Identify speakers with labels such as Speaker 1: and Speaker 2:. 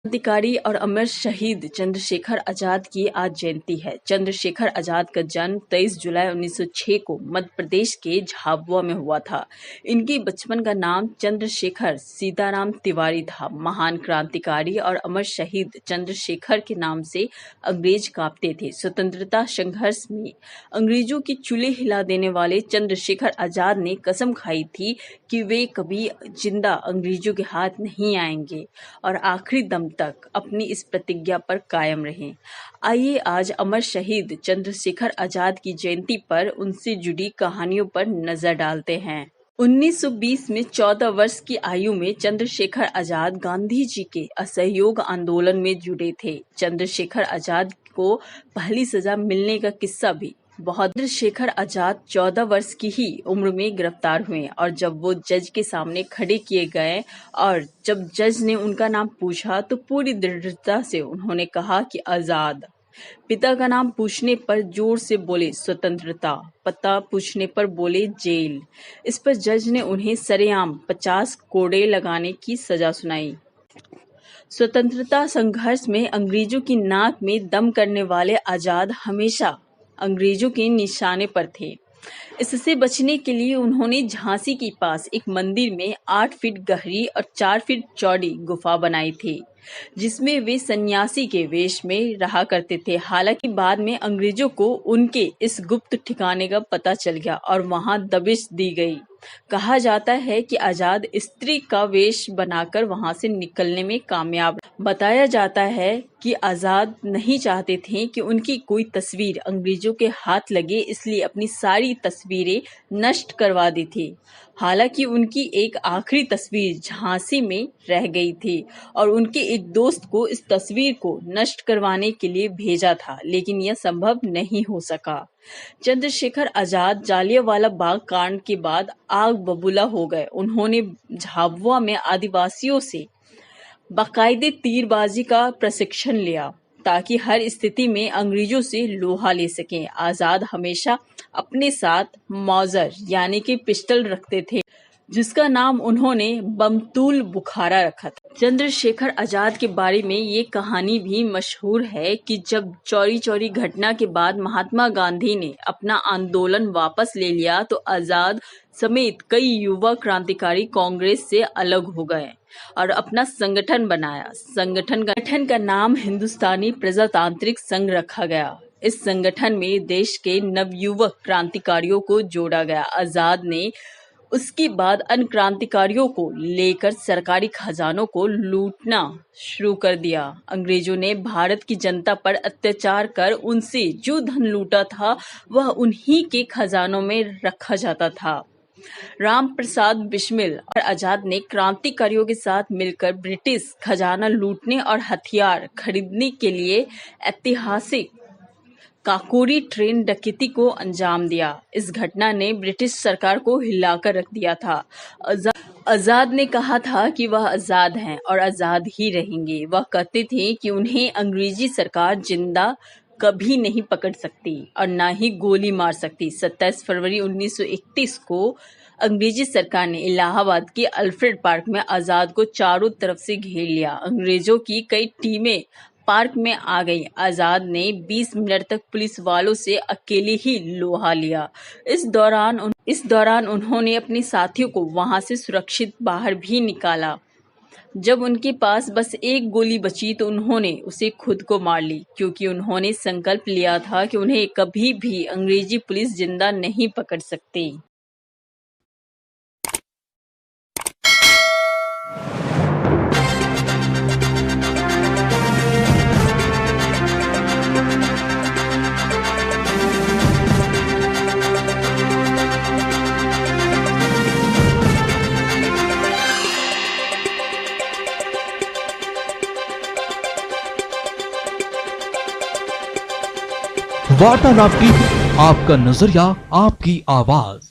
Speaker 1: क्रांतिकारी और अमर शहीद चंद्रशेखर आजाद की आज जयंती है। चंद्रशेखर आजाद का जन्म 23 जुलाई 1906 को मध्य प्रदेश के झाबुआ में हुआ था। इनके बचपन का नाम चंद्रशेखर सीताराम तिवारी था। महान क्रांतिकारी और अमर शहीद चंद्रशेखर के नाम से अंग्रेज कांपते थे। स्वतंत्रता संघर्ष में अंग्रेजों की चूल्हे हिला देने वाले चंद्रशेखर आजाद ने कसम खाई थी कि वे कभी जिंदा अंग्रेजों के हाथ नहीं आएंगे और आखिरी दम तक अपनी इस प्रतिज्ञा पर कायम रहे। आइए आज अमर शहीद चंद्रशेखर आजाद की जयंती पर उनसे जुड़ी कहानियों पर नजर डालते हैं। 1920 में 14 वर्ष की आयु में चंद्रशेखर आजाद गांधी जी के असहयोग आंदोलन में जुड़े थे। चंद्रशेखर आजाद को पहली सजा मिलने का किस्सा भी चंद्रशेखर आजाद 14 वर्ष की ही उम्र में गिरफ्तार हुए और जब वो जज के सामने खड़े किए गए और जब जज ने उनका नाम पूछा तो पूरी दृढ़ता से उन्होंने कहा कि आजाद। पिता का नाम पूछने पर जोर से बोले स्वतंत्रता, पता पूछने पर बोले जेल। इस पर जज ने उन्हें सरेआम 50 कोड़े लगाने की सजा सुनाई। स्वतंत्रता संघर्ष में अंग्रेजों की नाक में दम करने वाले आजाद हमेशा अंग्रेजों के निशाने पर थे। इससे बचने के लिए उन्होंने झांसी के पास एक मंदिर में 8 फीट गहरी और 4 फीट चौड़ी गुफा बनाई थी, जिसमें वे सन्यासी के वेश में रहा करते थे। हालांकि बाद में अंग्रेजों को उनके इस गुप्त ठिकाने का पता चल गया और वहां दबिश दी गई। कहा जाता है कि आजाद स्त्री का वेश बनाकर वहां से निकलने में कामयाब। बताया जाता है कि आजाद नहीं चाहते थे कि उनकी कोई तस्वीर अंग्रेजों के हाथ लगे, इसलिए अपनी सारी तस्वीरें नष्ट करवा दी थी। हालांकि उनकी एक आखिरी तस्वीर झांसी में रह गई थी और उनके एक दोस्त को इस तस्वीर को नष्ट करवाने के लिए भेजा था, लेकिन यह संभव नहीं हो सका। चंद्रशेखर आजाद जालियांवाला बाग कांड के बाद आग बबूला हो गए। उन्होंने झाबुआ में आदिवासियों से बाकायदे तीरबाजी का प्रशिक्षण लिया ताकि हर स्थिति में अंग्रेजों से लोहा ले सकें। आजाद हमेशा अपने साथ मौजर यानी कि पिस्टल रखते थे, जिसका नाम उन्होंने बमतूल बुखारा रखा था। चंद्रशेखर आजाद के बारे में ये कहानी भी मशहूर है कि जब चौरी चौरी घटना के बाद महात्मा गांधी ने अपना आंदोलन वापस ले लिया तो आजाद समेत कई युवा क्रांतिकारी कांग्रेस से अलग हो गए और अपना संगठन बनाया। संगठन का नाम हिंदुस्तानी प्रजातांत्रिक संघ रखा गया। इस संगठन में देश के नवयुवक क्रांतिकारियों को जोड़ा गया। आजाद ने उसके बाद अन्य क्रांतिकारियों को लेकर सरकारी खजानों को लूटना शुरू कर दिया। अंग्रेजों ने भारत की जनता पर अत्याचार कर उनसे जो धन लूटा था वह उन्हीं के खजानों में रखा जाता था। राम प्रसाद बिस्मिल और आजाद ने क्रांतिकारियों के साथ मिलकर ब्रिटिश खजाना लूटने और हथियार खरीदने के लिए ऐतिहासिक काकोरी ट्रेन डकैती को अंजाम दिया। इस घटना ने ब्रिटिश सरकार को हिलाकर रख दिया था। आजाद ने कहा था कि वह आजाद हैं और आजाद ही रहेंगे। वह कहते थे कि उन्हें अंग्रेजी सरकार जिंदा कभी नहीं पकड़ सकती और ना ही गोली मार सकती। 27 फरवरी 1931 को अंग्रेजी सरकार ने इलाहाबाद के अल्फ्रेड पार्क में आजाद को चारों तरफ से घेर लिया। अंग्रेजों की कई टीमें पार्क में आ गई। आजाद ने 20 मिनट तक पुलिस वालों से अकेले ही लोहा लिया। इस दौरान उन्होंने अपने साथियों को वहां से सुरक्षित बाहर भी निकाला। जब उनके पास बस एक गोली बची तो उन्होंने उसे खुद को मार ली, क्योंकि उन्होंने संकल्प लिया था कि उन्हें कभी भी अंग्रेजी पुलिस जिंदा नहीं पकड़ सकती।
Speaker 2: वार्तालाप टीवी, आपका नजरिया, आपकी आवाज।